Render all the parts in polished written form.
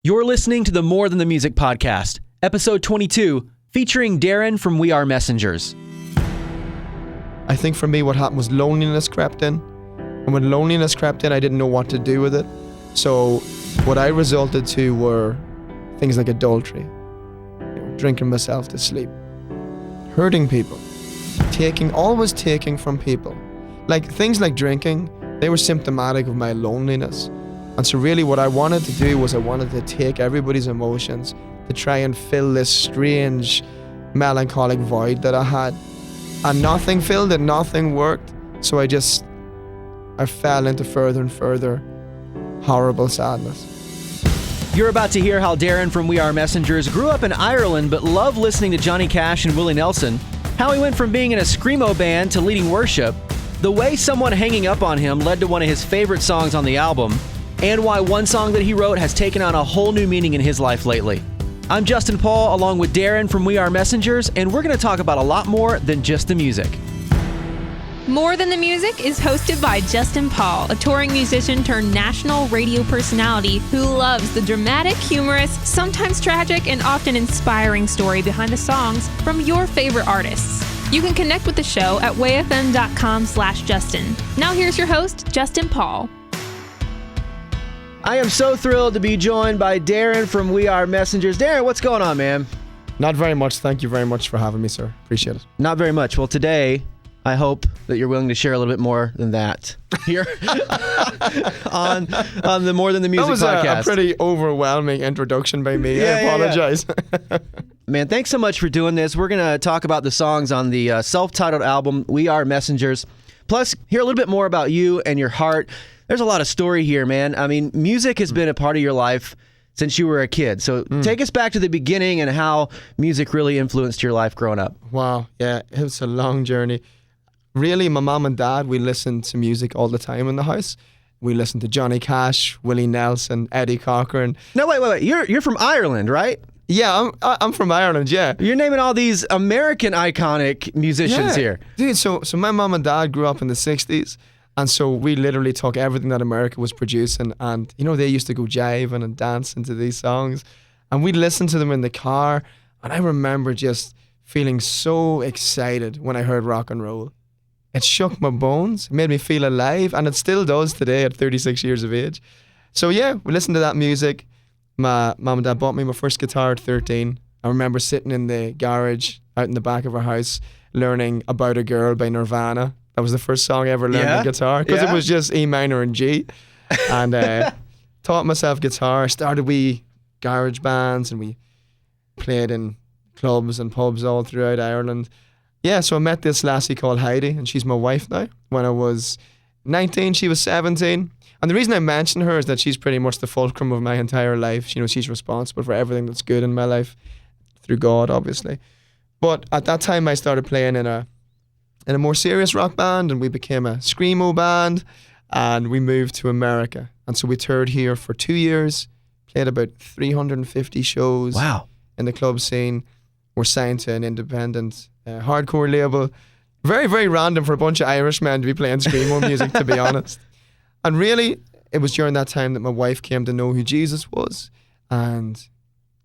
You're listening to the More Than the Music podcast, episode 22, featuring Darren from We Are Messengers. I think for me what happened was loneliness crept in. And when loneliness crept in, I didn't know what to do with it. So what I resulted to were things like adultery, drinking myself to sleep, hurting people, always taking from people. Like things like drinking, they were symptomatic of my loneliness. And so really what I wanted to do was I wanted to take everybody's emotions to try and fill this strange melancholic void that I had. And nothing filled it, nothing worked. So I fell into further and further horrible sadness. You're about to hear how Darren from We Are Messengers grew up in Ireland but loved listening to Johnny Cash and Willie Nelson, how he went from being in a screamo band to leading worship, the way someone hanging up on him led to one of his favorite songs on the album, and why one song that he wrote has taken on a whole new meaning in his life lately. I'm Justin Paul, along with Darren from We Are Messengers, and we're going to talk about a lot more than just the music. More Than the Music is hosted by Justin Paul, a touring musician turned national radio personality who loves the dramatic, humorous, sometimes tragic, and often inspiring story behind the songs from your favorite artists. You can connect with the show at wayfm.com/Justin. Now here's your host, Justin Paul. I am so thrilled to be joined by Darren from We Are Messengers. Darren, what's going on, man? Not very much. Thank you very much for having me, sir. Appreciate it. Not very much. Well, today, I hope that you're willing to share a little bit more than that here on the More Than the Music podcast. That was a pretty overwhelming introduction by me. I apologize. Yeah. Man, thanks so much for doing this. We're going to talk about the songs on the self-titled album, We Are Messengers. Plus, hear a little bit more about you and your heart. There's a lot of story here, man. I mean, music has been a part of your life since you were a kid. So take us back to the beginning and how music really influenced your life growing up. Wow. Yeah, it was a long journey. Really, my mom and dad, we listened to music all the time in the house. We listened to Johnny Cash, Willie Nelson, Eddie Cochrane. No, wait. You're from Ireland, right? Yeah, I'm from Ireland, yeah. You're naming all these American iconic musicians here. Dude, so my mom and dad grew up in the 60s. And so we literally took everything that America was producing and, they used to go jiving and dancing to these songs. And we'd listen to them in the car. And I remember just feeling so excited when I heard rock and roll. It shook my bones, it made me feel alive. And it still does today at 36 years of age. So yeah, we listened to that music. My mom and dad bought me my first guitar at 13. I remember sitting in the garage out in the back of our house learning About a Girl by Nirvana. That was the first song I ever learned on guitar because it was just E minor and G. And taught myself guitar. Started wee garage bands and we played in clubs and pubs all throughout Ireland. Yeah, so I met this lassie called Heidi and she's my wife now. When I was 19, she was 17. And the reason I mention her is that she's pretty much the fulcrum of my entire life. She's responsible for everything that's good in my life through God, obviously. But at that time, I started playing in a more serious rock band and we became a screamo band and we moved to America. And so we toured here for 2 years, played about 350 shows in the club scene. We're signed to an independent hardcore label. Very, very random for a bunch of Irishmen to be playing screamo music, to be honest. And really, it was during that time that my wife came to know who Jesus was and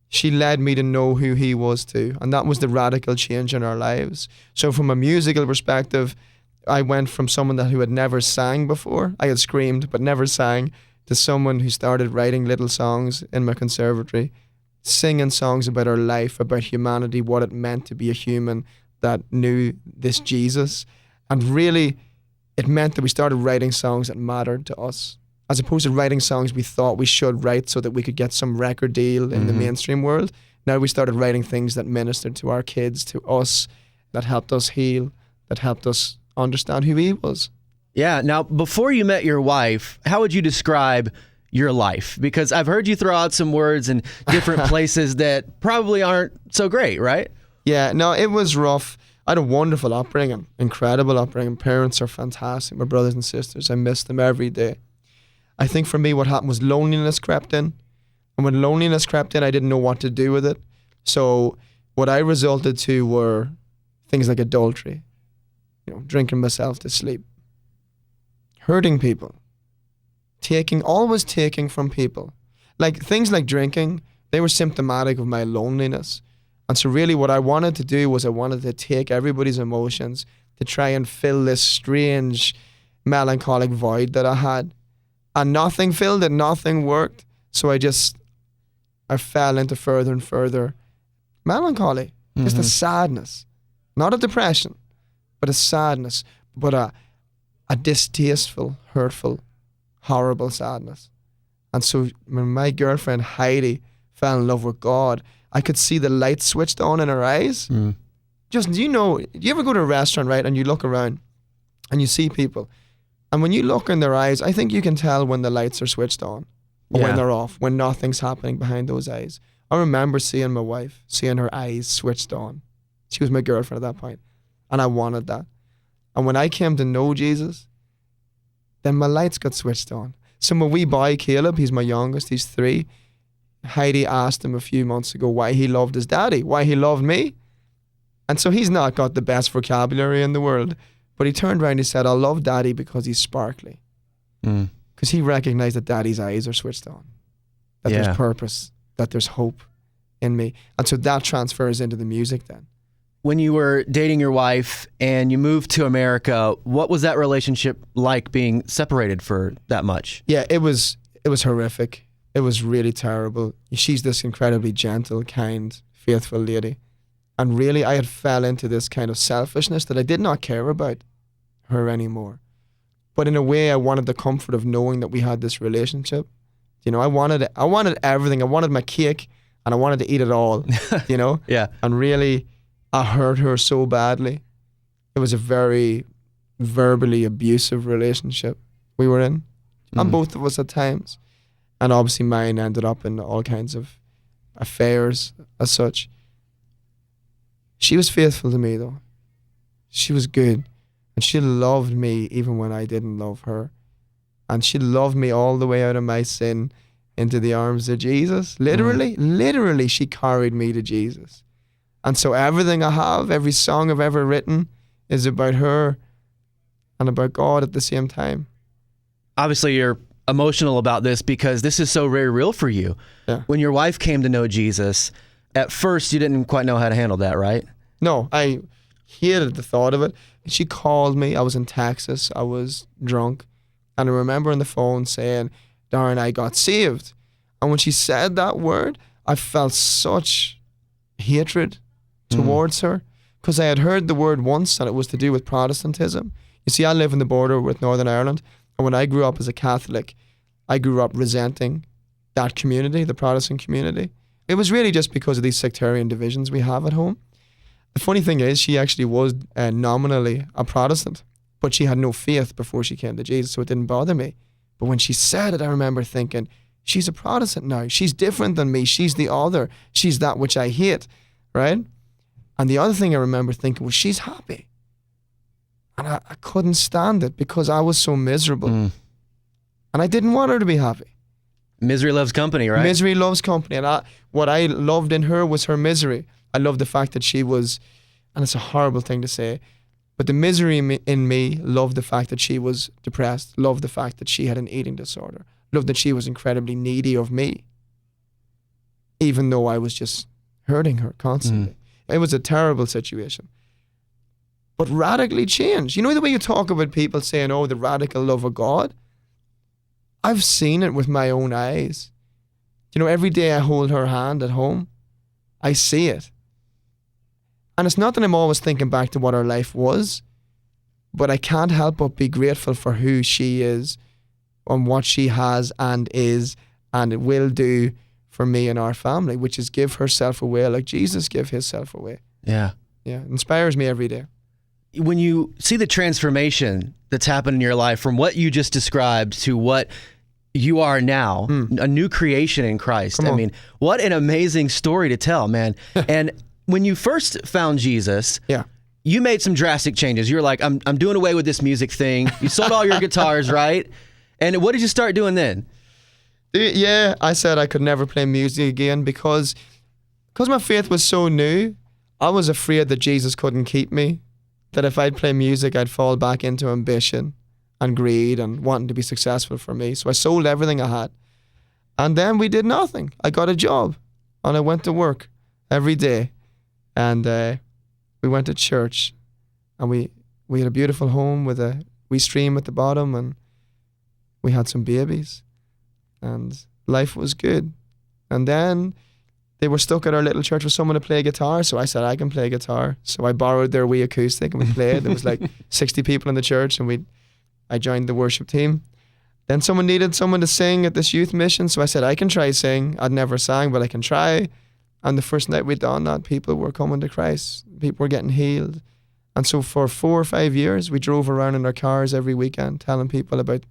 she led me to know who he was too. And that was the radical change in our lives. So from a musical perspective, I went from someone who had never sang before, I had screamed but never sang, to someone who started writing little songs in my conservatory, singing songs about our life, about humanity, what it meant to be a human that knew this Jesus. And really, it meant that we started writing songs that mattered to us, as opposed to writing songs we thought we should write so that we could get some record deal in the mainstream world. Now we started writing things that ministered to our kids, to us, that helped us heal, that helped us understand who he was. Yeah. Now, before you met your wife, how would you describe your life? Because I've heard you throw out some words in different places that probably aren't so great, right? Yeah, no, it was rough. I had a wonderful upbringing, incredible upbringing. Parents are fantastic, my brothers and sisters. I miss them every day. I think for me what happened was loneliness crept in. And when loneliness crept in, I didn't know what to do with it. So what I resulted to were things like adultery, drinking myself to sleep, hurting people, always taking from people. Like things like drinking, they were symptomatic of my loneliness. And so really what I wanted to do was I wanted to take everybody's emotions to try and fill this strange melancholic void that I had. And nothing filled it, nothing worked. So I fell into further and further melancholy, just a sadness, not a depression, but a sadness, but a distasteful, hurtful, horrible sadness. And so when my girlfriend Heidi fell in love with God, I could see the light switched on in her eyes. Just, you ever go to a restaurant, right, and you look around and you see people, and when you look in their eyes, I think you can tell when the lights are switched on or when they're off, when nothing's happening behind those eyes. I remember seeing my wife, seeing her eyes switched on. She was my girlfriend at that point, and I wanted that. And when I came to know Jesus, then my lights got switched on. So my wee boy, Caleb, he's my youngest, he's 3. Heidi asked him a few months ago why he loved his daddy, why he loved me. And so he's not got the best vocabulary in the world, but he turned around and he said, I love daddy because he's sparkly. Because he recognized that daddy's eyes are switched on, that there's purpose, that there's hope in me. And so that transfers into the music then. When you were dating your wife and you moved to America, what was that relationship like being separated for that much? Yeah, it was horrific. It was really terrible. She's this incredibly gentle, kind, faithful lady. And really, I had fell into this kind of selfishness that I did not care about her anymore. But in a way, I wanted the comfort of knowing that we had this relationship. I wanted it. I wanted everything. I wanted my cake, and I wanted to eat it all, Yeah. And really, I hurt her so badly. It was a very verbally abusive relationship we were in, and both of us at times. And obviously mine ended up in all kinds of affairs as such. She was faithful to me though. She was good. And she loved me even when I didn't love her. And she loved me all the way out of my sin into the arms of Jesus. Literally she carried me to Jesus. And so everything I have, every song I've ever written is about her and about God at the same time. Obviously, you're emotional about this because this is so very real for you. Yeah. When your wife came to know Jesus, at first you didn't quite know how to handle that, right? No, I hated the thought of it. She called me. I was in Texas. I was drunk. And I remember on the phone saying, Darren, I got saved. And when she said that word, I felt such hatred towards her because I had heard the word once and it was to do with Protestantism. You see, I live in the border with Northern Ireland. And when I grew up as a Catholic, I grew up resenting that community, the Protestant community. It was really just because of these sectarian divisions we have at home. The funny thing is, she actually was nominally a Protestant, but she had no faith before she came to Jesus, so it didn't bother me. But when she said it, I remember thinking, she's a Protestant now. She's different than me. She's the other. She's that which I hate, right? And the other thing I remember thinking was, she's happy. And I couldn't stand it because I was so miserable. And I didn't want her to be happy. Misery loves company, right? Misery loves company. And what I loved in her was her misery. I loved the fact that she was, and it's a horrible thing to say, but the misery in me loved the fact that she was depressed, loved the fact that she had an eating disorder, loved that she was incredibly needy of me, even though I was just hurting her constantly. It was a terrible situation. But radically changed. You know the way you talk about people saying, oh, the radical love of God? I've seen it with my own eyes. Every day I hold her hand at home, I see it. And it's not that I'm always thinking back to what her life was, but I can't help but be grateful for who she is and what she has and is and it will do for me and our family, which is give herself away like Jesus gave himself away. Yeah. Yeah, it inspires me every day. When you see the transformation that's happened in your life from what you just described to what you are now, a new creation in Christ. I mean, what an amazing story to tell, man. And when you first found Jesus, you made some drastic changes. You were like, I'm doing away with this music thing. You sold all your guitars, right? And what did you start doing then? Yeah, I said I could never play music again because my faith was so new. I was afraid that Jesus couldn't keep me, that if I'd play music, I'd fall back into ambition and greed and wanting to be successful for me. So I sold everything I had. And then we did nothing. I got a job and I went to work every day. And we went to church, and we had a beautiful home with a wee stream at the bottom, and we had some babies, and life was good. And then they were stuck at our little church with someone to play guitar, so I said I can play guitar. So I borrowed their wee acoustic and we played. There was like 60 people in the church, and I joined the worship team. Then someone needed someone to sing at this youth mission, so I said I can try sing. I'd never sang, but I can try. And the first night we'd done that, people were coming to Christ. People were getting healed. And so for 4 or 5 years, we drove around in our cars every weekend telling people about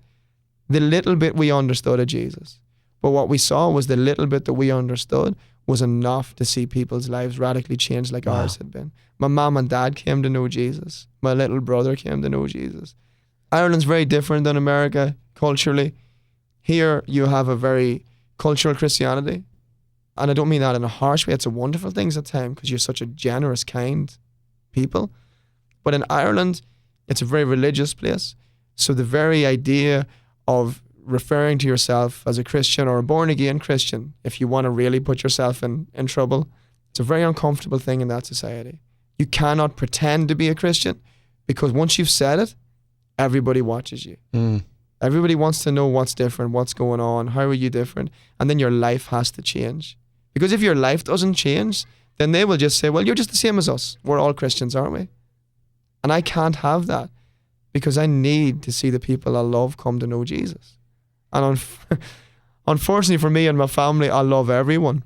the little bit we understood of Jesus. But what we saw was the little bit that we understood was enough to see people's lives radically change like ours had been. My mom and dad came to know Jesus. My little brother came to know Jesus. Ireland's very different than America culturally. Here you have a very cultural Christianity. And I don't mean that in a harsh way. It's a wonderful thing at times because you're such a generous, kind people. But in Ireland, it's a very religious place. So the very idea of referring to yourself as a Christian or a born-again Christian, if you want to really put yourself in trouble, it's a very uncomfortable thing in that society. You cannot pretend to be a Christian because once you've said it, everybody watches you. Everybody wants to know what's different, what's going on, how are you different, and then your life has to change. Because if your life doesn't change, then they will just say, well, you're just the same as us. We're all Christians, aren't we? And I can't have that because I need to see the people I love come to know Jesus. And unfortunately for me and my family, I love everyone,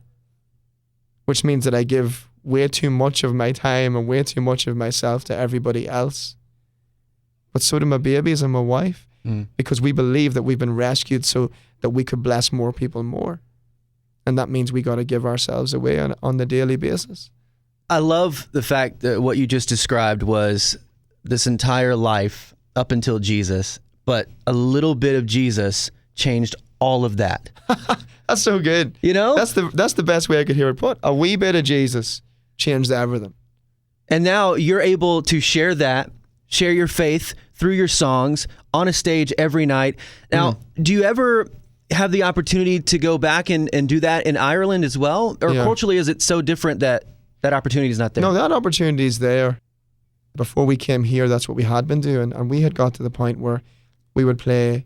which means that I give way too much of my time and way too much of myself to everybody else. But so do my babies and my wife, because we believe that we've been rescued so that we could bless more people more. And that means we got to give ourselves away on the daily basis. I love the fact that what you just described was this entire life up until Jesus, but a little bit of Jesus changed all of that. That's so good. You know? That's the best way I could hear it put. A wee bit of Jesus changed everything. And now you're able to share your faith through your songs on a stage every night. Now, do you ever have the opportunity to go back and do that in Ireland as well? Or culturally, is it so different that opportunity is not there? No, that opportunity is there. Before we came here, that's what we had been doing. And we had got to the point where we would play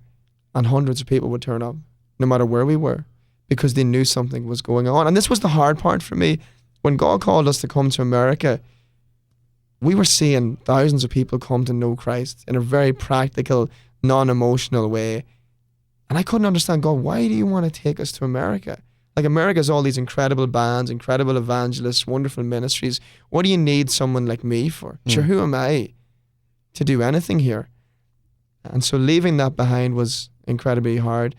and hundreds of people would turn up, no matter where we were, because they knew something was going on. And this was the hard part for me. When God called us to come to America, we were seeing thousands of people come to know Christ in a very practical, non-emotional way. And I couldn't understand, God, why do you want to take us to America? Like, America's all these incredible bands, incredible evangelists, wonderful ministries. What do you need someone like me for? Sure, who am I to do anything here? And so leaving that behind was incredibly hard.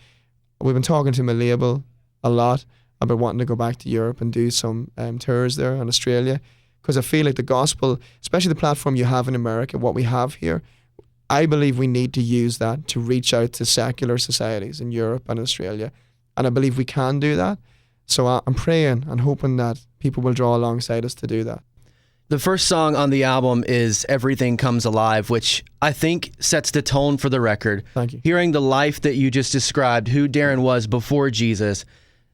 We've been talking to my label a lot about wanting to go back to Europe and do some tours there in Australia, because I feel like the gospel, especially the platform you have in America, what we have here, I believe we need to use that to reach out to secular societies in Europe and Australia. And I believe we can do that. So I'm praying and hoping that people will draw alongside us to do that. The first song on the album is Everything Comes Alive, which I think sets the tone for the record. Thank you. Hearing the life that you just described, who Darren was before Jesus.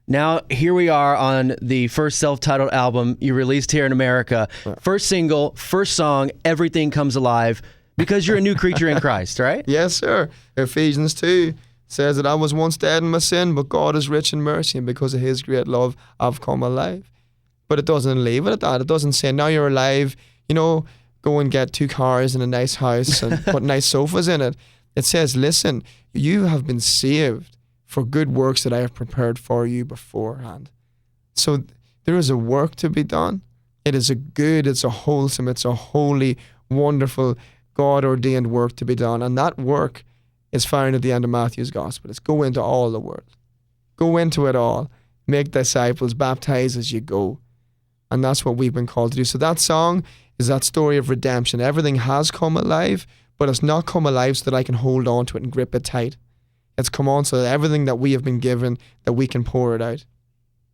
Now, here we are on the first self-titled album you released here in America. First single, first song, Everything Comes Alive, because you're a new creature in Christ, right? Yes, sir. Ephesians 2 says that I was once dead in my sin, but God is rich in mercy, and because of his great love, I've come alive. But it doesn't leave it at that. It doesn't say, now you're alive, go and get 2 cars and a nice house and put nice sofas in it. It says, listen, you have been saved for good works that I have prepared for you beforehand. So there is a work to be done. It is a good, it's a wholesome, it's a holy, wonderful, God-ordained work to be done. And that work is found at the end of Matthew's gospel. It's go into all the world. Go into it all. Make disciples, baptize as you go. And that's what we've been called to do. So that song is that story of redemption. Everything has come alive, but it's not come alive so that I can hold on to it and grip it tight. It's come on so that everything that we have been given, that we can pour it out.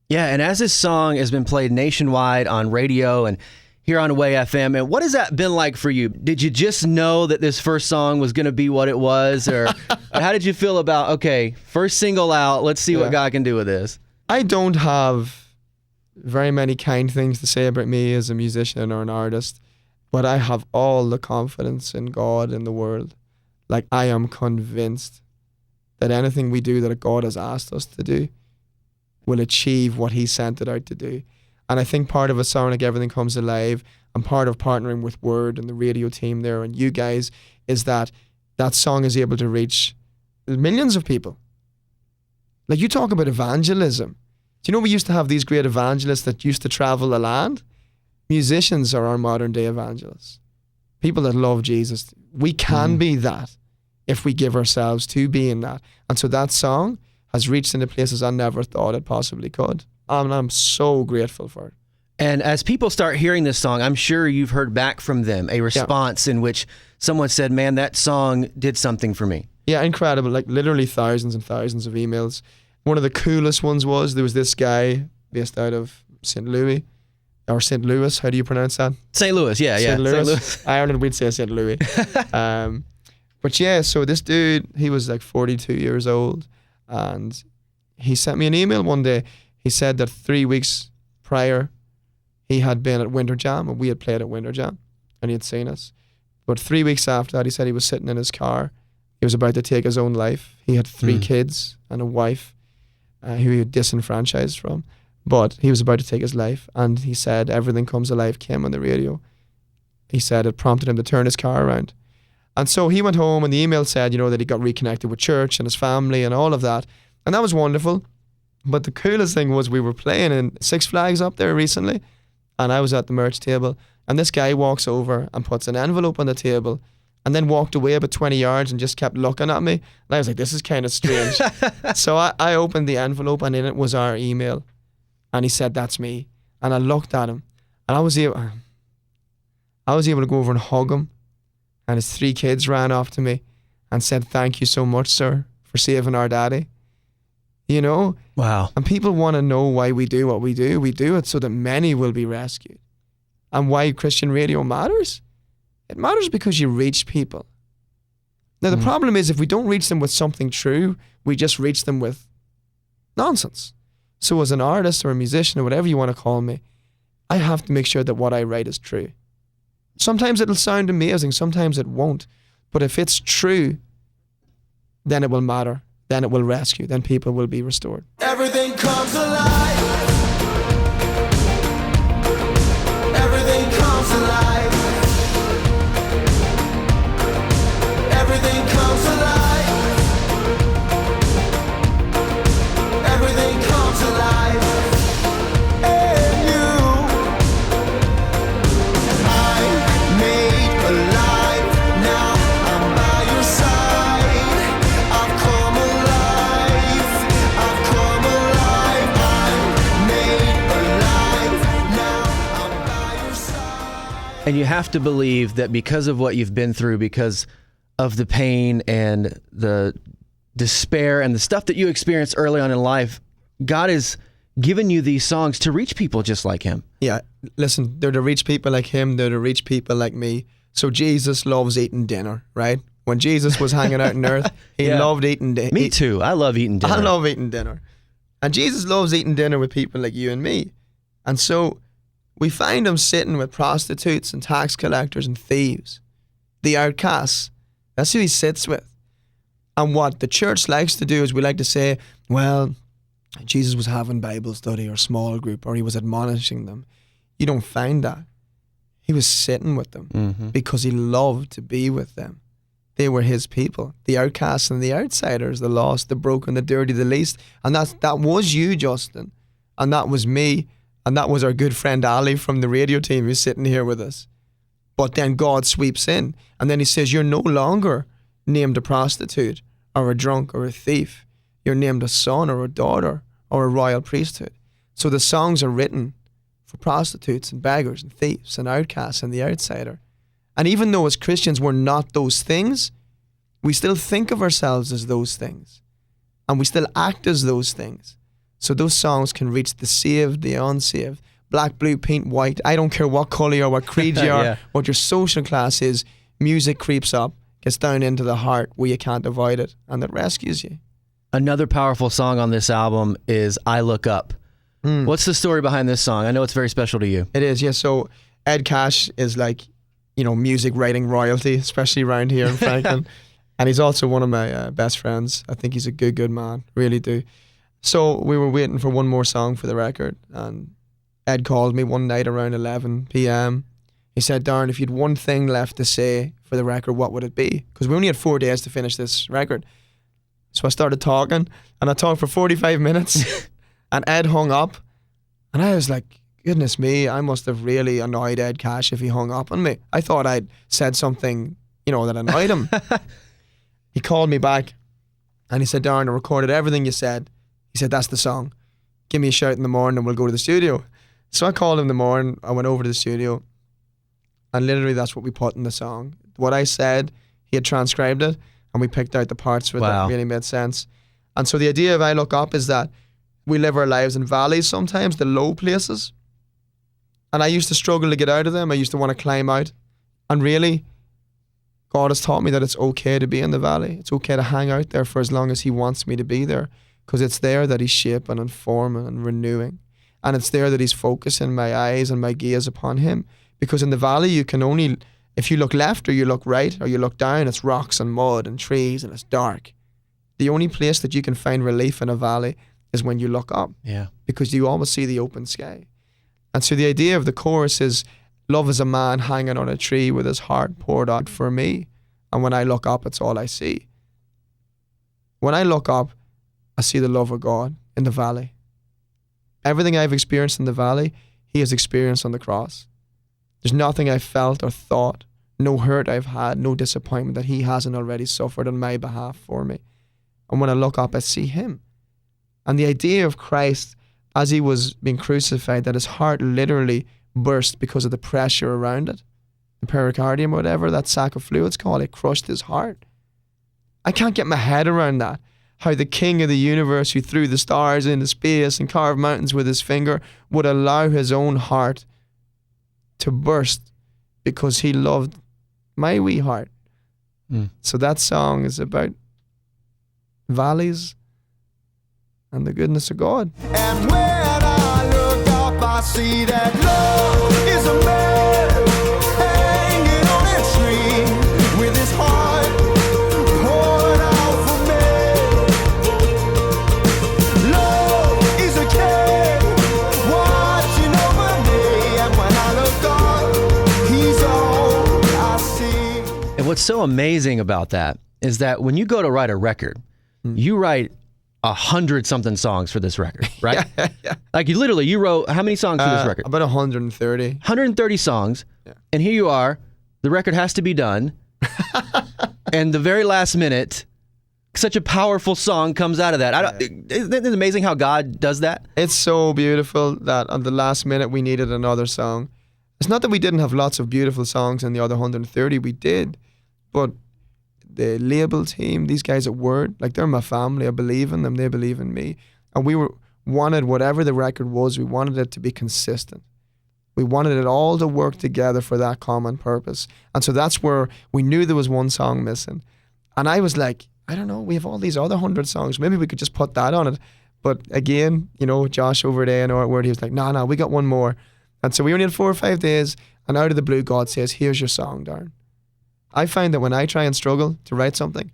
Yeah, and as this song has been played nationwide on radio and here on Way FM. And what has that been like for you? Did you just know that this first song was going to be what it was? Or how did you feel about, okay, first single out, let's see what God can do with this? I don't have very many kind things to say about me as a musician or an artist, but I have all the confidence in God and the world. Like, I am convinced that anything we do that God has asked us to do will achieve what he sent it out to do. And I think part of a song like Everything Comes Alive, and part of partnering with Word and the radio team there and you guys, is that that song is able to reach millions of people. Like, you talk about evangelism. Do you know we used to have these great evangelists that used to travel the land? Musicians are our modern day evangelists. People that love Jesus. We can be that if we give ourselves to being that. And so that song has reached into places I never thought it possibly could. And I'm so grateful for it. And as people start hearing this song, I'm sure you've heard back from them a response in which someone said, man, that song did something for me. Yeah, incredible. Like, literally thousands and thousands of emails. One of the coolest ones was, there was this guy based out of St. Louis, or St. Louis, how do you pronounce that? St. Louis, yeah. St. Louis. Ireland, we'd say St. Louis. But yeah, so this dude, he was like 42 years old, and he sent me an email one day. He said that 3 weeks prior, he had been at Winter Jam, and we had played at Winter Jam, and he had seen us. But 3 weeks after that, he said he was sitting in his car. He was about to take his own life. He had 3 kids and a wife who he had disenfranchised from. But he was about to take his life, and he said Everything Comes Alive came on the radio. He said it prompted him to turn his car around. And so he went home, and the email said, you know, that he got reconnected with church and his family and all of that. And that was wonderful. But the coolest thing was, we were playing in Six Flags up there recently, and I was at the merch table, and this guy walks over and puts an envelope on the table and then walked away about 20 yards and just kept looking at me. And I was like, this is kind of strange. So I opened the envelope, and in it was our email. And he said, that's me. And I looked at him, and I was able to go over and hug him. And his 3 kids ran off to me and said, thank you so much, sir, for saving our daddy. You know? Wow. And people want to know why we do what we do. We do it so that many will be rescued. And why Christian radio matters? It matters because you reach people. Now, the problem is, if we don't reach them with something true, we just reach them with nonsense. So as an artist or a musician or whatever you want to call me, I have to make sure that what I write is true. Sometimes it'll sound amazing, sometimes it won't. But if it's true, then it will matter. Then it will rescue. Then people will be restored. Everything comes alive. Everything comes alive. Everything comes alive. Everything comes alive. And you, I'm made alive. Now I'm by your side. I've come alive. I've come alive. I'm made alive. Now I'm by your side. And you have to believe that because of what you've been through, because of the pain and the despair and the stuff that you experienced early on in life, God has given you these songs to reach people just like him. Yeah, listen, they're to reach people like him, they're to reach people like me. So Jesus loves eating dinner, right? When Jesus was hanging out on earth, he loved eating dinner. Me too. I love eating dinner. I love eating dinner. And Jesus loves eating dinner with people like you and me. And so we find him sitting with prostitutes and tax collectors and thieves, the outcasts. That's who he sits with. And what the church likes to do is we like to say, well, Jesus was having Bible study or small group, or he was admonishing them. You don't find that. He was sitting with them because he loved to be with them. They were his people, the outcasts and the outsiders, the lost, the broken, the dirty, the least. And that was you, Justin. And that was me. And that was our good friend Ali from the radio team who's sitting here with us. But then God sweeps in, and then he says, you're no longer named a prostitute or a drunk or a thief. You're named a son or a daughter or a royal priesthood. So the songs are written for prostitutes and beggars and thieves and outcasts and the outsider. And even though as Christians we're not those things, we still think of ourselves as those things. And we still act as those things. So those songs can reach the saved, the unsaved. black, blue, pink, white. I don't care what colour you are, what creed you are, Yeah. what your social class is. Music creeps up, gets down into the heart where you can't avoid it, and it rescues you. Another powerful song on this album is I Look Up. What's the story behind this song? I know it's very special to you. It is, yeah. So Ed Cash is like, music writing royalty, especially around here in Franklin. And he's also one of my best friends. I think he's a good man, really do. So we were waiting for one more song for the record, and Ed called me one night around 11 p.m. He said, Darren, if you had one thing left to say for the record, what would it be? Because we only had 4 days to finish this record. So I started talking, and I talked for 45 minutes, and Ed hung up, and I was like, goodness me, I must have really annoyed Ed Cash if he hung up on me. I thought I'd said something, that annoyed him. He called me back, and he said, Darren, I recorded everything you said. He said, that's the song. Give me a shout in the morning and we'll go to the studio. So I called him in the morning, I went over to the studio, and literally that's what we put in the song. What I said, he had transcribed it, and we picked out the parts where Wow. that really made sense. And so the idea of I Look Up is that we live our lives in valleys sometimes, the low places. And I used to struggle to get out of them. I used to want to climb out. And really, God has taught me that it's okay to be in the valley. It's okay to hang out there for as long as he wants me to be there, because it's there that he's shaping and forming and renewing. And it's there that he's focusing my eyes and my gaze upon him. Because in the valley, you can only, if you look left or you look right or you look down, it's rocks and mud and trees and it's dark. The only place that you can find relief in a valley is when you look up, Yeah. because you always see the open sky. And so the idea of the chorus is, love is a man hanging on a tree with his heart poured out for me. And when I look up, it's all I see. When I look up, I see the love of God in the valley. Everything I've experienced in the valley, he has experienced on the cross. There's nothing I've felt or thought, no hurt I've had, no disappointment that he hasn't already suffered on my behalf for me. And when I look up, I see him. And the idea of Christ as he was being crucified, that his heart literally burst because of the pressure around it. The pericardium, whatever that sac of fluid's called, it crushed his heart. I can't get my head around that. How the king of the universe, who threw the stars into space and carved mountains with his finger, would allow his own heart to burst because he loved my wee heart. So that song is about valleys and the goodness of God. And when I look up, I see that love is a man hanging on a tree with his heart poured out for me. Love is a king watching over me, and when I look up, he's all I see. And what's so amazing about that is that when you go to write a record, you write 100-something songs for this record, right? Yeah. Like you wrote how many songs for this record? About 130. 130 songs. Yeah. And here you are, the record has to be done. And the very last minute, such a powerful song comes out of that. Isn't it amazing how God does that? It's so beautiful that on the last minute we needed another song. It's not that we didn't have lots of beautiful songs in the other 130, we did, but the label team, these guys at Word, like they're my family. I believe in them, they believe in me. And we wanted whatever the record was, we wanted it to be consistent. We wanted it all to work together for that common purpose. And so that's where we knew there was one song missing. And I was like, I don't know, we have all these other 100 songs. Maybe we could just put that on it. But again, Josh over there in our Word, he was like, no, we got one more. And so we only had 4 or 5 days. And out of the blue, God says, here's your song, Darren. I find that when I try and struggle to write something,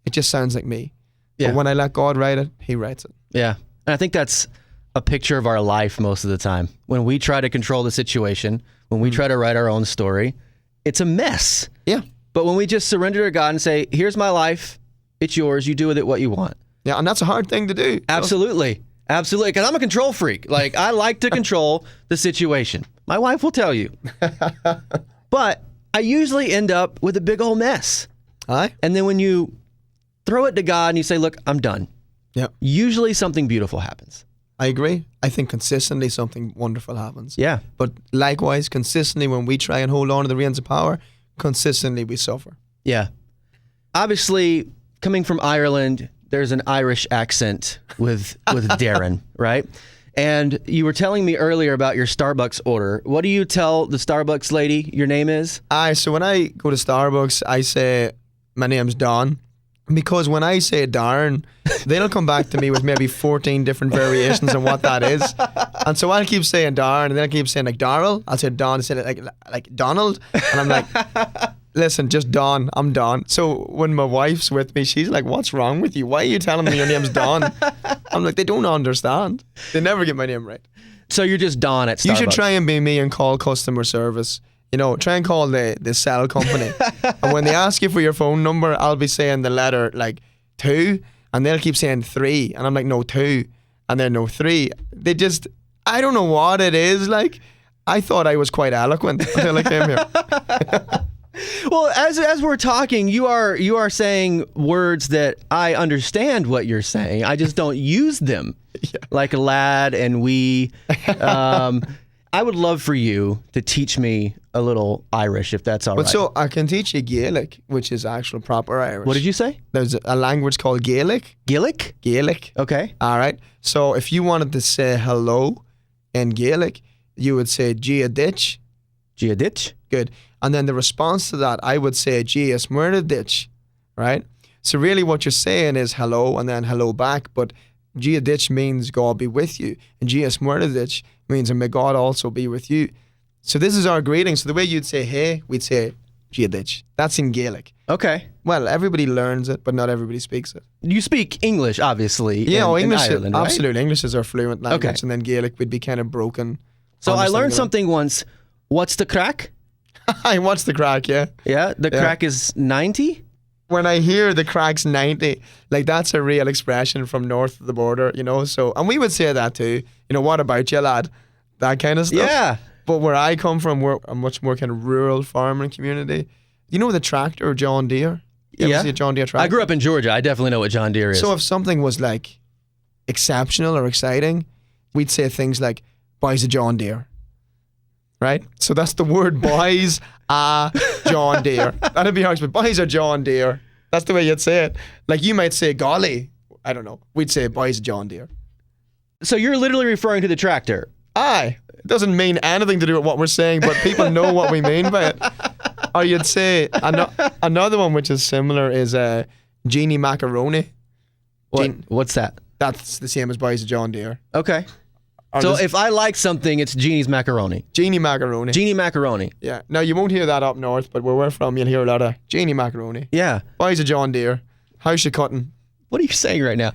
it just sounds like me. Yeah. But when I let God write it, he writes it. Yeah. And I think that's a picture of our life most of the time. When we try to control the situation, when we try to write our own story, it's a mess. Yeah. But when we just surrender to God and say, here's my life, it's yours, you do with it what you want. Yeah, and that's a hard thing to do. Absolutely. Absolutely. Because I'm a control freak. Like, I like to control the situation. My wife will tell you. But I usually end up with a big old mess. Aye? And then when you throw it to God and you say, look, I'm done. Yeah. Usually something beautiful happens. I agree. I think consistently something wonderful happens. Yeah. But likewise, consistently when we try and hold on to the reins of power, consistently we suffer. Yeah. Obviously, coming from Ireland, there's an Irish accent with Darren, right? And you were telling me earlier about your Starbucks order. What do you tell the Starbucks lady your name is? So when I go to Starbucks, I say, my name's Don. Because when I say Darren, they'll come back to me with maybe 14 different variations on what that is. And so I'll keep saying Darren, and then I keep saying like Darrell. I'll say Don, say it like Donald. And I'm like, listen, just Don. I'm Don. So when my wife's with me, she's like, what's wrong with you? Why are you telling me your name's Don? I'm like, they don't understand. They never get my name right. So you're just Don at Starbucks. You should try and be me and call customer service. You know, try and call the cell company. And when they ask you for your phone number, I'll be saying the letter like 2, and they'll keep saying 3. And I'm like, no, 2. And then no, 3. They just, I don't know what it is. Like, I thought I was quite eloquent until I came here. Well, as we're talking, you are saying words that I understand what you're saying. I just don't use them. Yeah. Like lad and we. I would love for you to teach me a little Irish, if that's all right. So I can teach you Gaelic, which is actual proper Irish. What did you say? There's a language called Gaelic. Gaelic? Gaelic. Okay. All right. So if you wanted to say hello in Gaelic, you would say Gia Ditch. Gia Ditch? Good. And then the response to that, I would say Gia Smurda Ditch. Right? So really what you're saying is hello and then hello back, but Gia Ditch means God be with you. And Gia Smurda Ditch means and may God also be with you. So this is our greeting. So the way you'd say hey, we'd say Gia Ditch. That's in Gaelic. Okay. Well, everybody learns it, but not everybody speaks it. You speak English, obviously. Yeah, English. in Ireland, right? Absolutely. English is our fluent language. Okay. And then Gaelic would be kind of broken. So I learned understandable. something once. What's the crack? What's the crack, yeah? Yeah, the crack is 90? When I hear the crack's 90, like that's a real expression from north of the border, you know? So, and we would say that too. You know, what about you, lad? That kind of stuff. Yeah. But where I come from, we're a much more kind of rural farming community. You know the tractor, John Deere? You ever see a John Deere tractor? I grew up in Georgia. I definitely know what John Deere is. So if something was like exceptional or exciting, we'd say things like, buys a John Deere. Right? So that's the word buys a John Deere. That'd be harsh, but buys a John Deere. That's the way you'd say it. Like you might say golly. I don't know. We'd say buys a John Deere. So you're literally referring to the tractor. Aye. It doesn't mean anything to do with what we're saying, but people know what we mean by it. Or you'd say, another one which is similar is Genie Macaroni. What's that? That's the same as buys a John Deere. Okay. Or So there's if I like something, it's Genie's macaroni. Genie Macaroni. Genie macaroni. Yeah. Now you won't hear that up north, but where we're from, you'll hear a lot of Genie Macaroni. Yeah. Buys a John Deere. How's she cutting? What are you saying right now?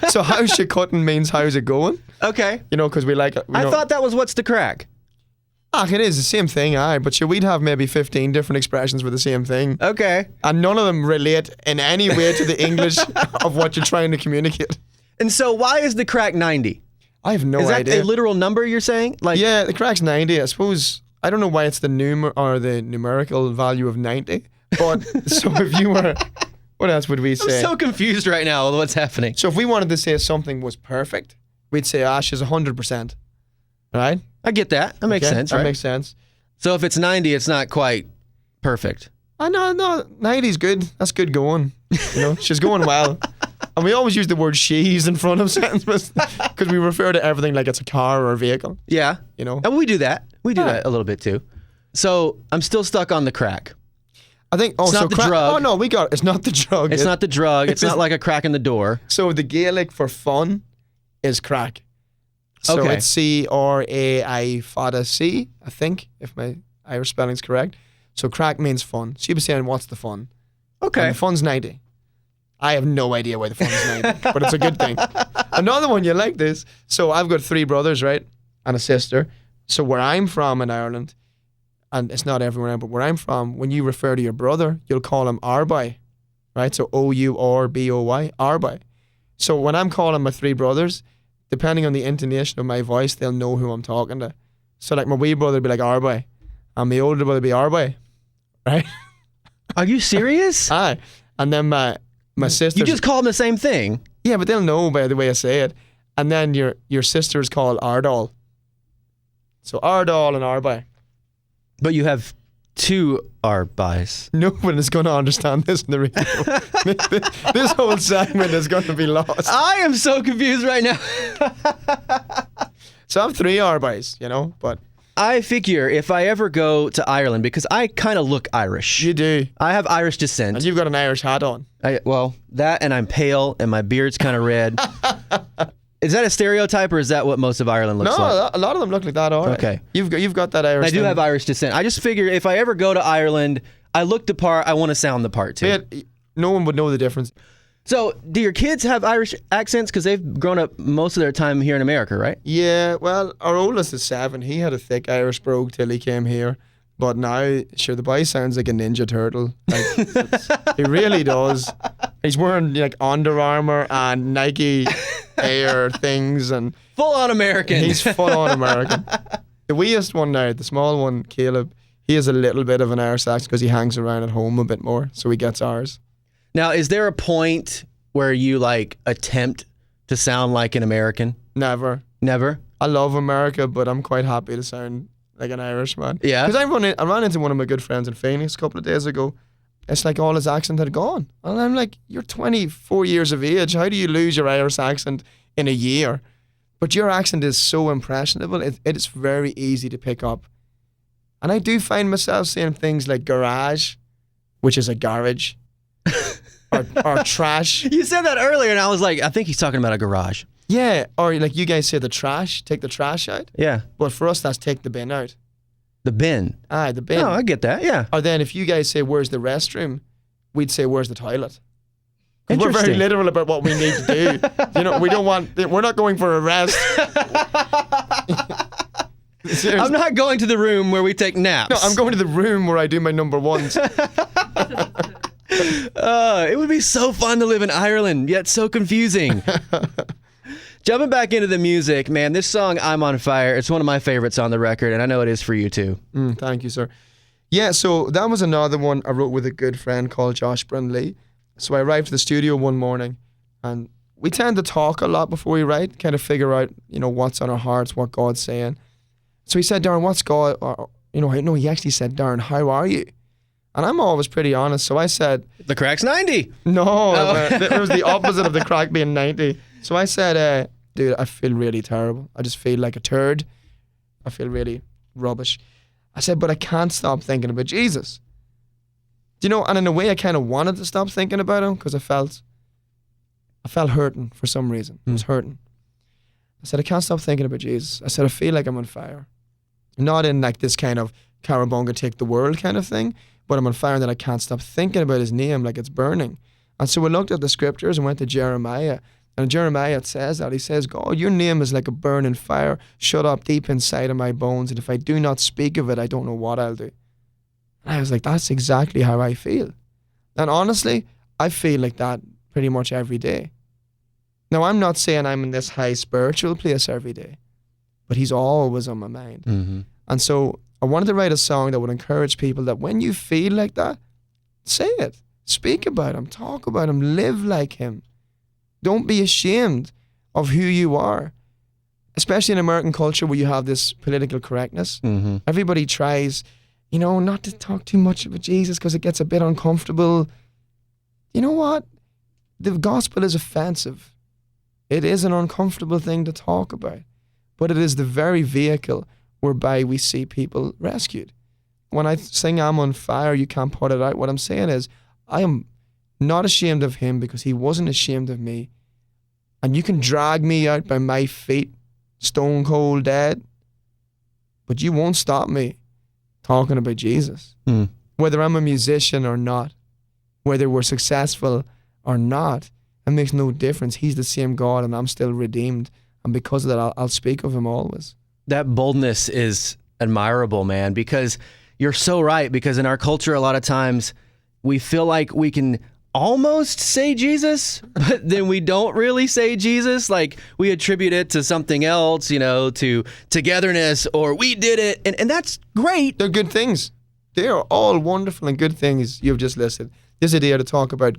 So how's she cutting means how's it going? Okay. You know, because we like it. I thought that was what's the crack. It is the same thing, aye. But we'd have maybe 15 different expressions for the same thing. Okay. And none of them relate in any way to the English of what you're trying to communicate. And so why is the crack 90? I have no Is that idea. a literal number you're saying? Like, Yeah, the crack's 90. I suppose, I don't know why it's the numerical value of 90. But so if you were, what else would we I'm say? so confused right now with what's happening. So if we wanted to say something was perfect, we'd say, she's 100%. Right? I get that. That makes Okay, sense, that right? makes sense. So if it's 90, it's not quite perfect. No, 90's good. That's good going. You know, she's going well. And we always use the word she's in front of sentences because we refer to everything like it's a car or a vehicle. Yeah. You know? And we do that. We do Yeah. that a little bit too. So I'm still stuck on the crack. I think, It's not the drug. Oh, no, we got it. It's not the drug. It's not the drug. It's it not is- like a crack in the door. So the Gaelic for fun is crack. So Okay. it's C-R-A-I fada C, I think, if my Irish spelling's correct. So crack means fun. She was saying, what's the fun? Okay. And the fun's 90. I have no idea why the fun's 90, but it's a good thing. Another one, you like this. So I've got 3 brothers, right? And a sister. So where I'm from in Ireland, and it's not everywhere, but where I'm from, when you refer to your brother, you'll call him Arby, right? So O-U-R-B-O-Y, Arby. So when I'm calling my 3 brothers, depending on the intonation of my voice, they'll know who I'm talking to. So like my wee brother would be like Arby, and my older brother would be Arby, right? Are you serious? Aye. And then my sister. You just call them the same thing. Yeah, but they'll know by the way I say it. And then your sister's called Ardal. So Ardal and Arby. But you have 2 arbais. No one is going to understand this in the radio. This whole segment is going to be lost. I am so confused right now. So I have 3 arbais, but I figure if I ever go to Ireland, because I kind of look Irish. you do. I have Irish descent. And you've got an Irish hat on. Well, that and I'm pale and my beard's kind of red. Is that a stereotype or is that what most of Ireland looks like? No, a lot of them look like that, all right. Okay. You've got that Irish I do thing. have Irish descent. I just figure if I ever go to Ireland, I look the part, I want to sound the part too. But no one would know the difference. So, do your kids have Irish accents? Because they've grown up most of their time here in America, right? Yeah, well, our oldest is 7. He had a thick Irish brogue till he came here. But now, sure, the boy sounds like a Ninja Turtle. Like, he really does. He's wearing like Under Armour and Nike Air things, and Full on American. he's full on American. The weeest one now, the small one, Caleb, he has a little bit of an Irish accent because he hangs around at home a bit more, so he gets ours. Now, is there a point where you like attempt to sound like an American? Never. Never? I love America, but I'm quite happy to sound like an Irishman. Yeah? Because I ran into one of my good friends in Phoenix a couple of days ago. It's like all his accent had gone. And I'm like, you're 24 years of age. How do you lose your Irish accent in a year? But your accent is so impressionable. It is very easy to pick up. And I do find myself saying things like garage, which is a garage, or trash. You said that earlier, and I was like, I think he's talking about a garage. Yeah, or like you guys say the trash, take the trash out. Yeah. But for us, that's take the bin out. The bin. Aye, the bin. Oh, I get that. Yeah. Or then if you guys say, where's the restroom? We'd say, where's the toilet? 'Cause we're very Interesting. literal about what we need to do. We're not going for a rest. Seriously. I'm not going to the room where we take naps. No, I'm going to the room where I do my number ones. It would be so fun to live in Ireland, yet so confusing. Jumping back into the music, man, this song, I'm on Fire, it's one of my favorites on the record, and I know it is for you too. Thank you, sir. Yeah, so that was another one I wrote with a good friend called Josh Brindley. So I arrived at the studio one morning, and we tend to talk a lot before we write, kind of figure out, what's on our hearts, what God's saying. So he said, Darren, what's God? He actually said, Darren, how are you? And I'm always pretty honest, so I said... The crack's 90. No, it was the opposite of the crack being 90. So I said, dude, I feel really terrible. I just feel like a turd. I feel really rubbish. I said, but I can't stop thinking about Jesus. And in a way I kind of wanted to stop thinking about him because I felt hurting for some reason. I was hurting. I said, I can't stop thinking about Jesus. I said, I feel like I'm on fire. Not in like this kind of Carabunga take the world kind of thing, but I'm on fire and that I can't stop thinking about his name like it's burning. And so we looked at the scriptures and went to Jeremiah. And in Jeremiah it says that. He says, God, your name is like a burning fire shut up deep inside of my bones. And if I do not speak of it, I don't know what I'll do. And I was like, that's exactly how I feel. And honestly, I feel like that pretty much every day. Now, I'm not saying I'm in this high spiritual place every day, but he's always on my mind. Mm-hmm. And so I wanted to write a song that would encourage people that when you feel like that, say it. Speak about him. Talk about him. Live like him. Don't be ashamed of who you are. Especially in American culture where you have this political correctness. Mm-hmm. Everybody tries, not to talk too much about Jesus because it gets a bit uncomfortable. You know what? The gospel is offensive. It is an uncomfortable thing to talk about. But it is the very vehicle whereby we see people rescued. When I sing I'm on fire, you can't put it out, what I'm saying is, I am not ashamed of him because he wasn't ashamed of me. And you can drag me out by my feet, stone cold dead, but you won't stop me talking about Jesus. Whether I'm a musician or not, whether we're successful or not, it makes no difference. He's the same God and I'm still redeemed. And because of that, I'll speak of him always. That boldness is admirable, man, because you're so right. Because in our culture, a lot of times we feel like we can almost say Jesus, but then we don't really say Jesus. Like we attribute it to something else, to togetherness or we did it. And that's great. They're good things. They are all wonderful and good things you've just listed. This idea to talk about,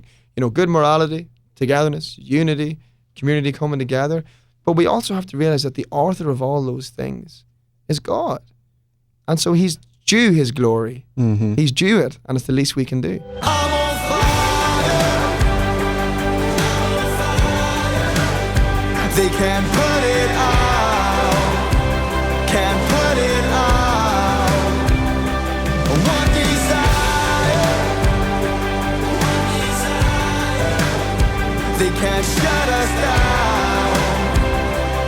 good morality, togetherness, unity, community coming together. But we also have to realize that the author of all those things is God. And so he's due his glory. Mm-hmm. He's due it, and it's the least we can do. I'm on fire. They can't put it out. Can't put it out. One desire. They can't shut us down.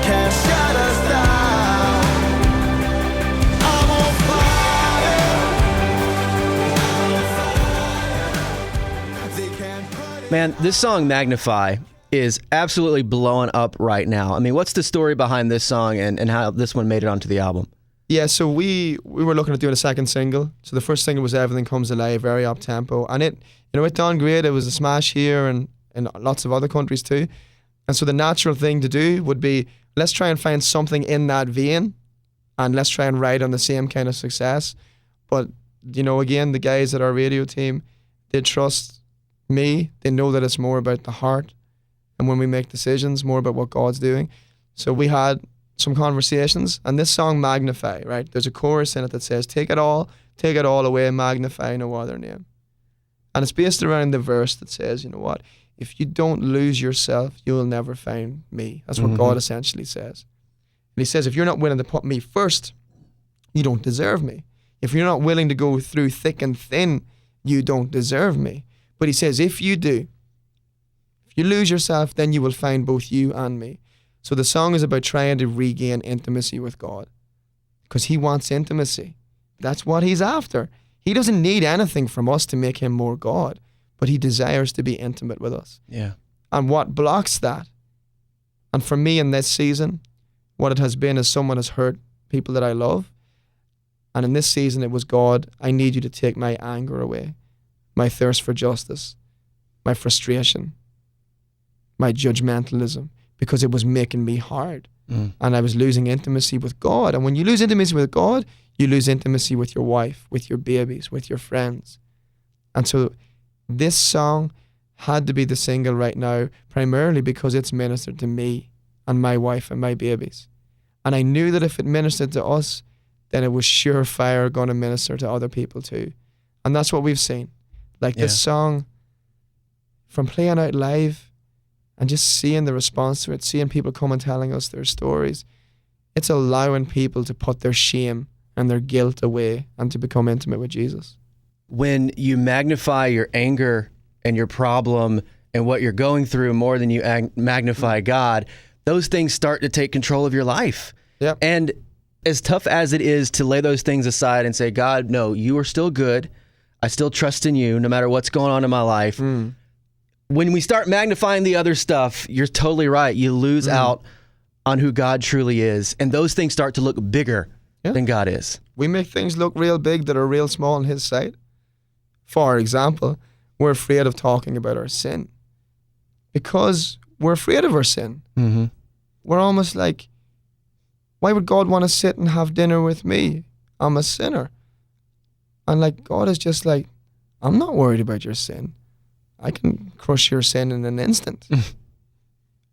Can't shut us down. I'm on fire. They can't put it. Man, this song Magnify is absolutely blowing up right now. I mean, what's the story behind this song and how this one made it onto the album? Yeah, so we were looking at doing a second single. So the first single was Everything Comes Alive, very up tempo, and it done great. It was a smash here and in lots of other countries too. And so the natural thing to do would be, let's try and find something in that vein, and let's try and ride on the same kind of success. But again, the guys at our radio team, they trust me. They know that it's more about the heart, and when we make decisions, more about what God's doing. So we had some conversations, and this song Magnify, right? There's a chorus in it that says, take it all away, magnify no other name. And it's based around the verse that says, you know what? If you don't lose yourself, you'll never find me. That's what God essentially says. And he says, if you're not willing to put me first, you don't deserve me. If you're not willing to go through thick and thin, you don't deserve me. But he says, if you do, if you lose yourself, then you will find both you and me. So the song is about trying to regain intimacy with God, because he wants intimacy. That's what he's after. He doesn't need anything from us to make him more God, but he desires to be intimate with us. Yeah. And what blocks that? And for me in this season, what it has been is someone has hurt people that I love. And in this season, it was, God, I need you to take my anger away, my thirst for justice, my frustration, my judgmentalism, because it was making me hard. And I was losing intimacy with God. And when you lose intimacy with God, you lose intimacy with your wife, with your babies, with your friends. And so this song had to be the single right now, primarily because it's ministered to me and my wife and my babies. And I knew that if it ministered to us, then it was surefire going to minister to other people too. And that's what we've seen. Like this song, from playing out live and just seeing the response to it, seeing people come and telling us their stories, it's allowing people to put their shame and their guilt away and to become intimate with Jesus. When you magnify your anger and your problem and what you're going through more than you magnify God, those things start to take control of your life. Yep. And as tough as it is to lay those things aside and say, God, no, you are still good. I still trust in you no matter what's going on in my life. When we start magnifying the other stuff, you're totally right. You lose out on who God truly is. And those things start to look bigger than God is. We make things look real big that are real small in his sight. For example, we're afraid of talking about our sin because we're afraid of our sin. We're almost like, why would God want to sit and have dinner with me? I'm a sinner. And like, God is just like, I'm not worried about your sin. I can crush your sin in an instant.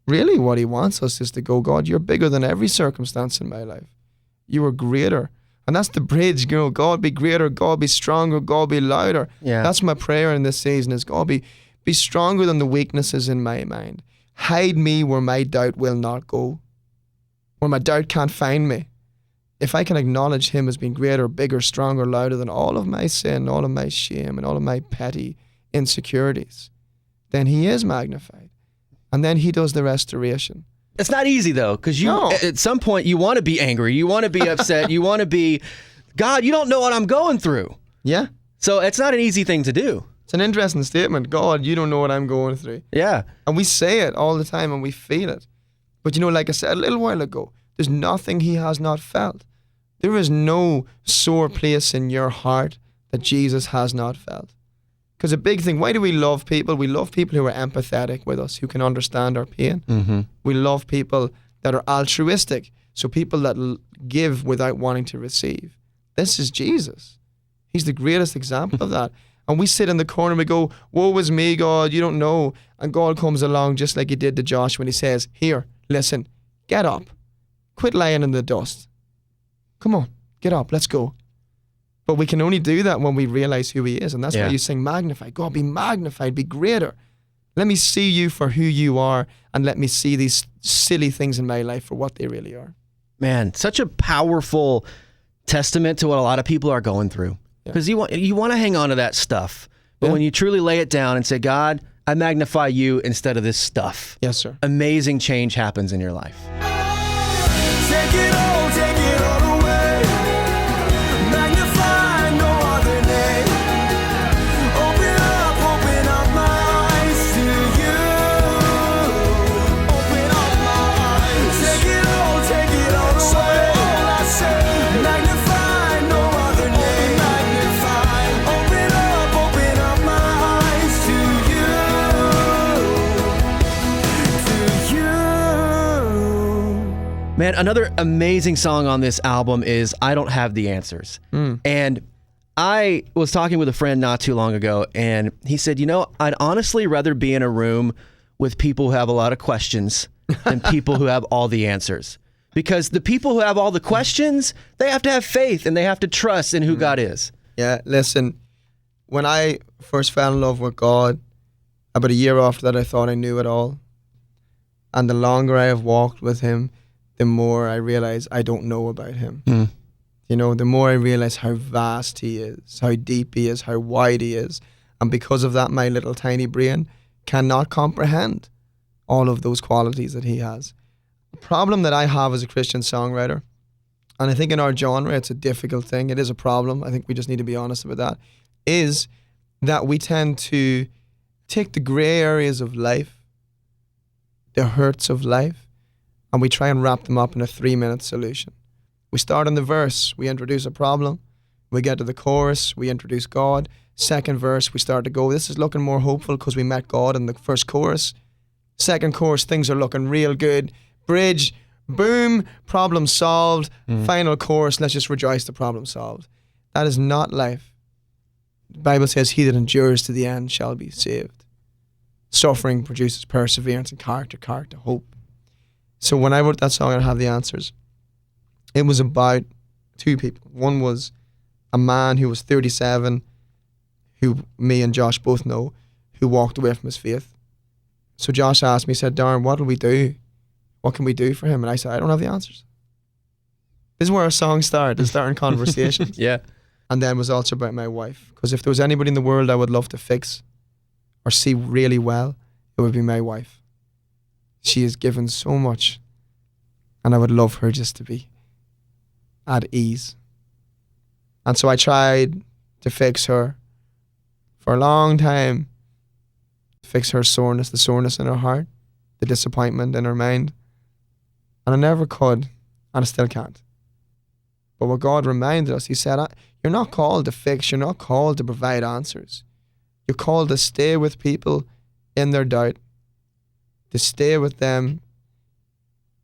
Really, what he wants us is to go, God, you're bigger than every circumstance in my life. You are greater. And that's the bridge, God be greater, God be stronger, God be louder. Yeah. That's my prayer in this season is, God be stronger than the weaknesses in my mind. Hide me where my doubt will not go, where my doubt can't find me. If I can acknowledge him as being greater, bigger, stronger, louder than all of my sin, all of my shame, and all of my petty insecurities, then he is magnified. And then he does the restoration. It's not easy though, because at some point you want to be angry, you want to be upset, you want to be, God, you don't know what I'm going through. Yeah. So it's not an easy thing to do. It's an interesting statement. God, you don't know what I'm going through. Yeah. And we say it all the time and we feel it. But like I said a little while ago, there's nothing he has not felt. There is no sore place in your heart that Jesus has not felt. Because a big thing, why do we love people? We love people who are empathetic with us, who can understand our pain. We love people that are altruistic, so people that give without wanting to receive. This is Jesus. He's the greatest example of that. And we sit in the corner and we go, woe is me, God, you don't know. And God comes along just like he did to Josh when he says, here, listen, get up. Quit lying in the dust. Come on, get up, let's go. But we can only do that when we realize who he is. And that's Yeah. why you sing magnify. God, be magnified, be greater. Let me see you for who you are, and let me see these silly things in my life for what they really are. Man, such a powerful testament to what a lot of people are going through. Because you want to hang on to that stuff. But Yeah. when you truly lay it down and say, God, I magnify you instead of this stuff. Yes, sir. Amazing change happens in your life. Take it all away. Magnify no other name. Open up my eyes to you. Open up my eyes. Take it all away. All I say. Magnify no other name. Magnify. Open up my eyes to you. Man, another amazing song on this album is I Don't Have the Answers. And I was talking with a friend not too long ago, and he said, I'd honestly rather be in a room with people who have a lot of questions than people who have all the answers. Because the people who have all the questions, they have to have faith and they have to trust in who God is. Yeah, listen, when I first fell in love with God, about a year after that, I thought I knew it all. And the longer I have walked with him, the more I realize I don't know about him. The more I realize how vast he is, how deep he is, how wide he is. And because of that, my little tiny brain cannot comprehend all of those qualities that he has. The problem that I have as a Christian songwriter, and I think in our genre it's a difficult thing, it is a problem, I think we just need to be honest about that, is that we tend to take the grey areas of life, the hurts of life, and we try and wrap them up in a 3-minute solution. We start in the verse, we introduce a problem. We get to the chorus, we introduce God. Second verse, we start to go, this is looking more hopeful because we met God in the first chorus. Second chorus, things are looking real good. Bridge, boom, problem solved. Final chorus, let's just rejoice the problem solved. That is not life. The Bible says, he that endures to the end shall be saved. Suffering produces perseverance, and character, hope. So when I wrote that song, I Don't Have the Answers, it was about two people. One was a man who was 37, who me and Josh both know, who walked away from his faith. So Josh asked me, he said, Darren, what will we do? What can we do for him? And I said, I don't have the answers. This is where our song started, starting conversations. Yeah. And then it was also about my wife. Because if there was anybody in the world I would love to fix or see really well, it would be my wife. She has given so much, and I would love her just to be at ease. And so I tried to fix her for a long time, fix her soreness, the soreness in her heart, the disappointment in her mind. And I never could, and I still can't. But what God reminded us, he said, you're not called to fix, you're not called to provide answers. You're called to stay with people in their doubt, to stay with them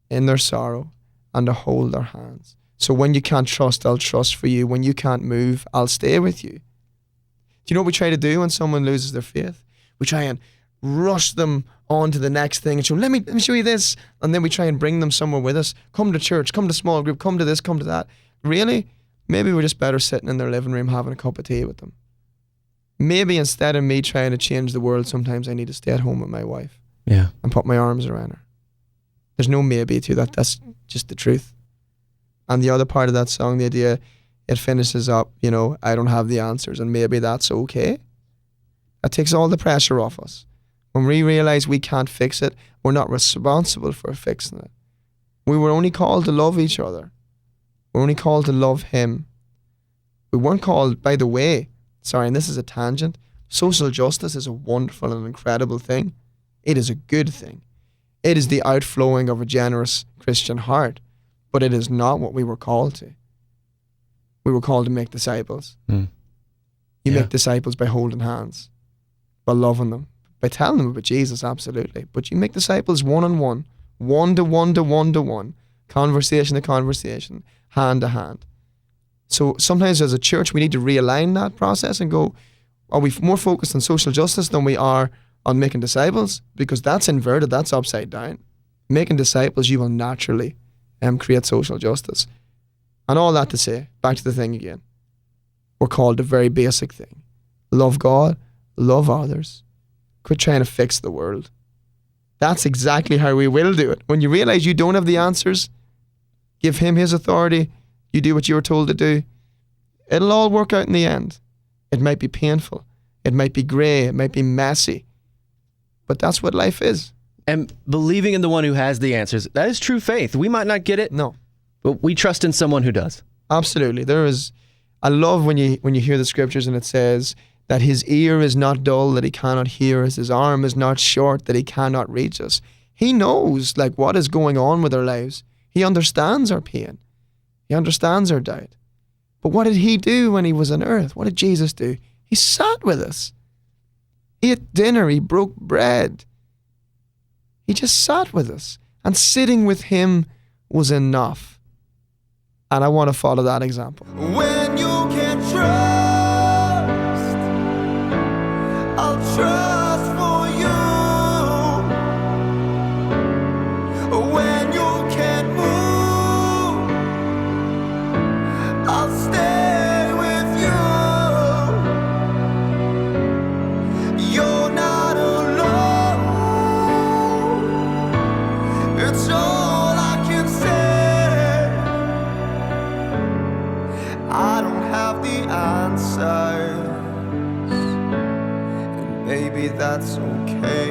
in their sorrow, and to hold their hands. So when you can't trust, I'll trust for you. When you can't move, I'll stay with you. Do you know what we try to do when someone loses their faith? We try and rush them on to the next thing and show, let me show you this. And then we try and bring them somewhere with us. Come to church, come to small group, come to this, come to that. Really? Maybe we're just better sitting in their living room having a cup of tea with them. Maybe instead of me trying to change the world, sometimes I need to stay at home with my wife. Yeah. And put my arms around her. There's no maybe to that. That's just the truth. And the other part of that song, the idea, it finishes up, I don't have the answers, and maybe that's okay. That takes all the pressure off us. When we realize we can't fix it, we're not responsible for fixing it. We were only called to love each other. We're only called to love him. We weren't called, by the way, sorry, and this is a tangent, social justice is a wonderful and incredible thing. It is a good thing. It is the outflowing of a generous Christian heart, but it is not what we were called to. We were called to make disciples. You make disciples by holding hands, by loving them, by telling them about Jesus, absolutely. But you make disciples one-on-one, one-to-one, conversation to conversation, hand to hand. So sometimes as a church, we need to realign that process and go, are we more focused on social justice than we are on making disciples? Because that's inverted, that's upside down. Making disciples, you will naturally create social justice. And all that to say, back to the thing again. we're called the very basic thing. Love God, love others. Quit trying to fix the world. That's exactly how we will do it. When you realize you don't have the answers, give him his authority, you do what you were told to do, it'll all work out in the end. It might be painful. It might be grey. It might be messy. But that's what life is. And believing in the one who has the answers, that is true faith. We might not get it, No, but we trust in someone who does. absolutely. I love when you hear the scriptures and it says that his ear is not dull, that he cannot hear us. His arm is not short, that he cannot reach us. He knows like what is going on with our lives. He understands our pain. He understands our doubt. But what did he do when he was on earth? What did Jesus do? He sat with us. He ate dinner. He broke bread. He just sat with us. And sitting with him was enough. And I want to follow that example. When you can trust, I'll trust for you. When you can't move, I'll stay with you. You're not alone. It's all I can say. I don't have the answers, and maybe that's okay.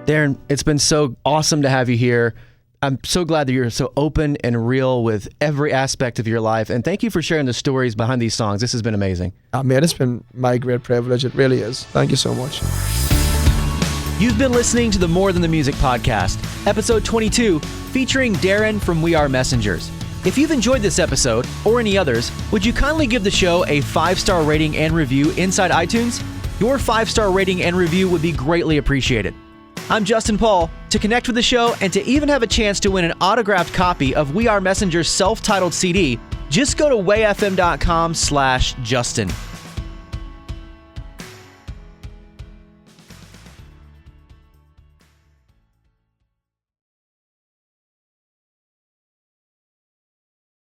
Darren, it's been so awesome to have you here. I'm so glad that you're so open and real with every aspect of your life. And thank you for sharing the stories behind these songs. This has been amazing. Man, it's been my great privilege. It really is. Thank you so much. You've been listening to the More Than the Music podcast, episode 22, featuring Darren from We Are Messengers. If you've enjoyed this episode, or any others, would you kindly give the show a 5-star rating and review inside iTunes? Your 5-star rating and review would be greatly appreciated. I'm Justin Paul. To connect with the show and to even have a chance to win an autographed copy of We Are Messengers' self-titled CD, just go to wayfm.com/Justin.